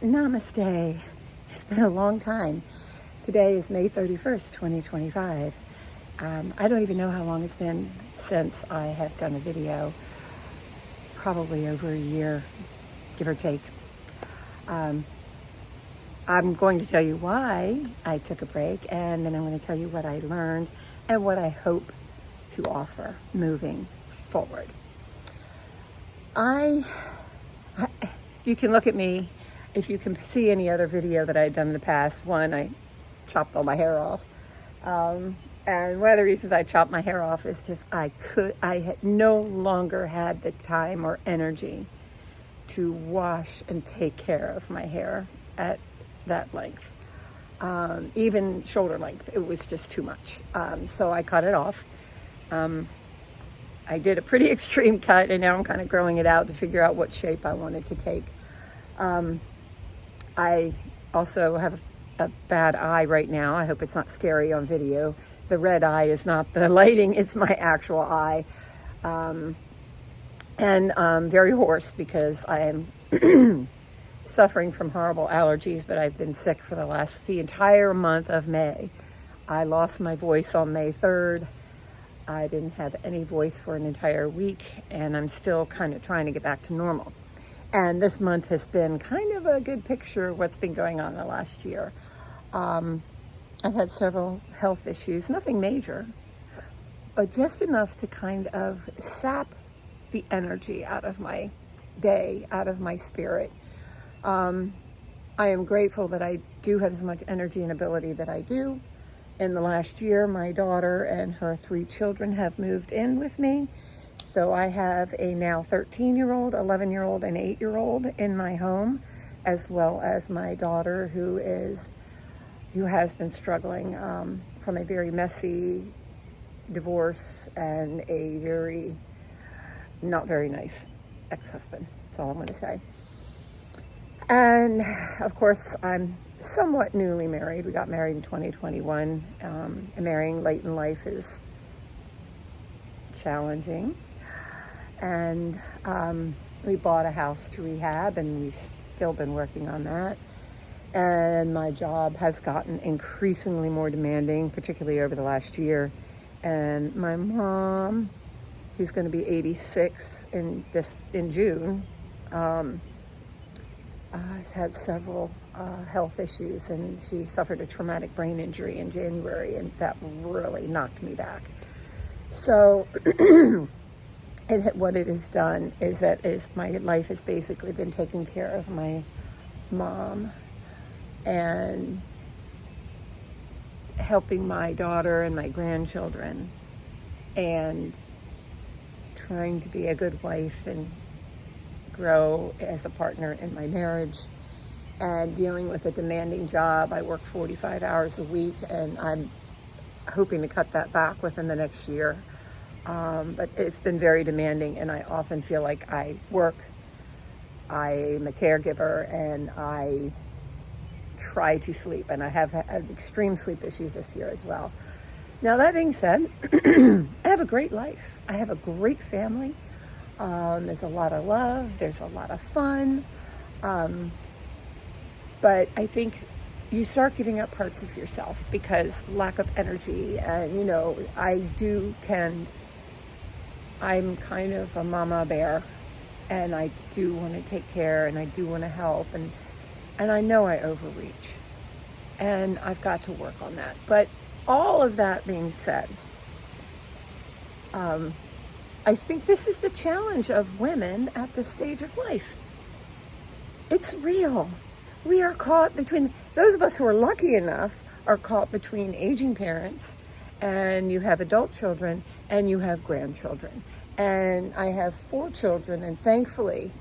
Namaste. It's been a long time. Today is May 31st, 2025. I don't even know how long it's been since I have done a video. Probably over a year, give or take. I'm going to tell you why I took a break, and then I'm going to tell you what I learned and what I hope to offer moving forward. You can look at me, if you can see any other video that I've done in the past. One, I chopped all my hair off. And one of the reasons I chopped my hair off is just I had no longer had the time or energy to wash and take care of my hair at that length. Even shoulder length, it was just too much. So I cut it off. I did a pretty extreme cut, and now I'm kind of growing it out to figure out what shape I wanted to take. I also have a bad eye right now. I hope it's not scary on video. The red eye is not the lighting, it's my actual eye. And I'm very hoarse because I am suffering from horrible allergies, but I've been sick for the entire month of May. I lost my voice on May 3rd. I didn't have any voice for an entire week, and I'm still kind of trying to get back to normal. And this month has been kind of a good picture of what's been going on the last year. I've had several health issues, nothing major, but just enough to kind of sap the energy out of my day, out of my spirit. I am grateful that I do have as much energy and ability that I do. In the last year, my daughter and her 3 children have moved in with me. So I have a now 13-year-old, 11-year-old, and 8-year-old in my home, as well as my daughter who has been struggling from a very messy divorce and a very not very nice ex-husband. That's all I'm going to say. And of course, I'm somewhat newly married. We got married in 2021. And marrying late in life is challenging. And we bought a house to rehab, and we've still been working on that. And my job has gotten increasingly more demanding, particularly over the last year. And my mom, who's going to be 86 in June, has had several health issues, and she suffered a traumatic brain injury in January, and that really knocked me back. So what it has done is my life has basically been taking care of my mom and helping my daughter and my grandchildren and trying to be a good wife and grow as a partner in my marriage and dealing with a demanding job. I work 45 hours a week, and I'm hoping to cut that back within the next year. But it's been very demanding, and I often feel like I work, I'm a caregiver, and I try to sleep, and I have had extreme sleep issues this year as well. Now, that being said, I have a great life. I have a great family. There's a lot of love, there's a lot of fun, but I think you start giving up parts of yourself because lack of energy. And I'm kind of a mama bear, and I do want to take care, and I do want to help, and I know I overreach, and I've got to work on that. But all of that being said, I think this is the challenge of women at this stage of life. It's real. We are caught between, those of us who are lucky enough are caught between aging parents, and you have adult children, and you have grandchildren. And I have 4 children, and thankfully,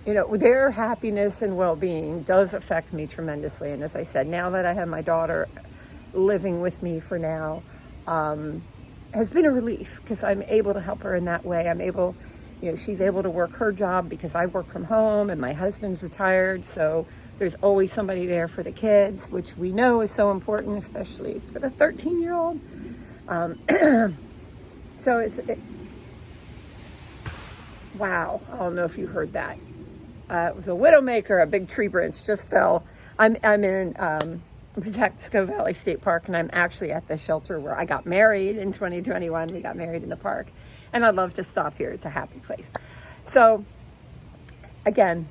their happiness and well-being does affect me tremendously. And as I said, now that I have my daughter living with me for now, has been a relief because I'm able to help her in that way. I'm able, she's able to work her job because I work from home and my husband's retired. So there's always somebody there for the kids, which we know is so important, especially for the 13-year-old. So wow, I don't know if you heard that. it was a widowmaker. A big tree branch just fell. I'm in Patapsco Valley State Park, and I'm actually at the shelter where I got married in 2021. We got married in the park, and I love to stop here. It's a happy place. So, again,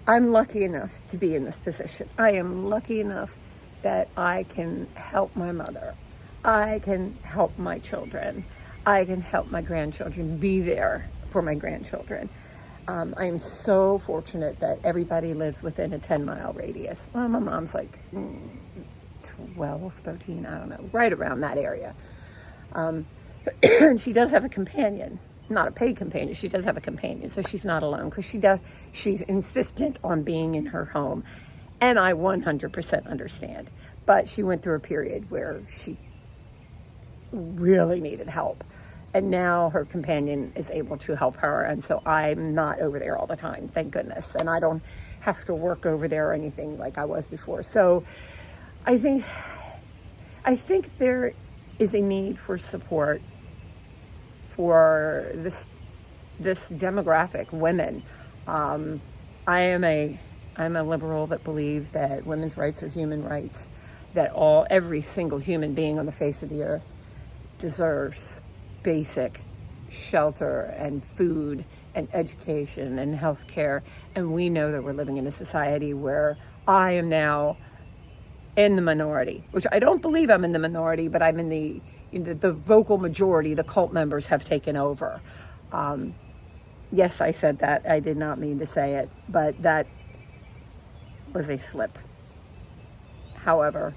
I'm lucky enough to be in this position. I am lucky enough that I can help my mother. I can help my children. I can help my grandchildren, be there for my grandchildren. I am so fortunate that everybody lives within a 10-mile radius. Well, my mom's like 12, 13, I don't know, right around that area. And she does have a companion, not a paid companion. She does have a companion, so she's not alone because she's insistent on being in her home. And I 100% understand. But she went through a period where she really needed help. And now her companion is able to help her. And so I'm not over there all the time, thank goodness. And I don't have to work over there or anything like I was before. So I think there is a need for support for this demographic, women. I'm a liberal that believes that women's rights are human rights, that every single human being on the face of the earth deserves basic shelter and food and education and health care. And we know that we're living in a society where I am now in the minority, which I don't believe I'm in the minority, but I'm in the vocal majority. The cult members have taken over. Yes, I said that. I did not mean to say it, but that was a slip. However,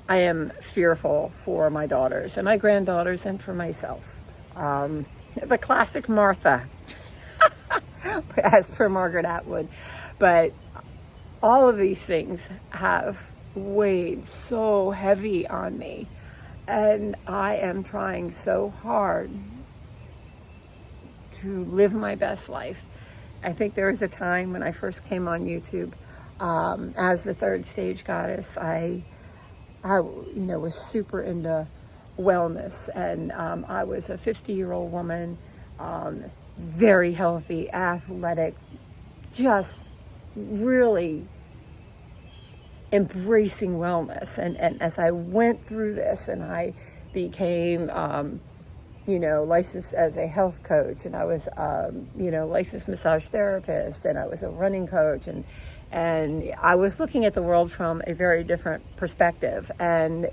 I am fearful for my daughters and my granddaughters and for myself. The classic Martha, as per Margaret Atwood. But all of these things have weighed so heavy on me. And I am trying so hard to live my best life. I think there was a time when I first came on YouTube as the third stage goddess. I was super into wellness, and I was a 50-year-old woman, very healthy, athletic, just really embracing wellness. And as I went through this and I became, licensed as a health coach, and I was, licensed massage therapist, and I was a running coach, and I was looking at the world from a very different perspective. And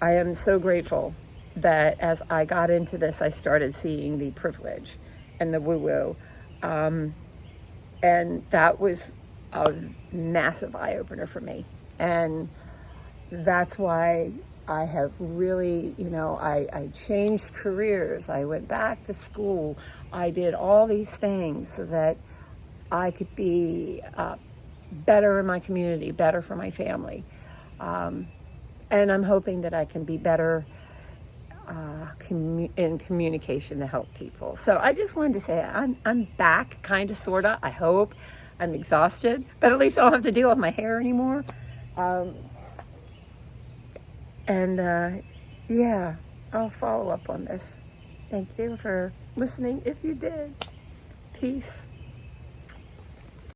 I am so grateful that as I got into this, I started seeing the privilege and the woo-woo. And that was a massive eye-opener for me. And that's why I have really, I changed careers. I went back to school. I did all these things so that I could be better in my community, better for my family. And I'm hoping that I can be better in communication to help people. So I just wanted to say I'm back, kind of, sort of, I hope. I'm exhausted, but at least I don't have to deal with my hair anymore. Yeah, I'll follow up on this. Thank you for listening if you did. Peace.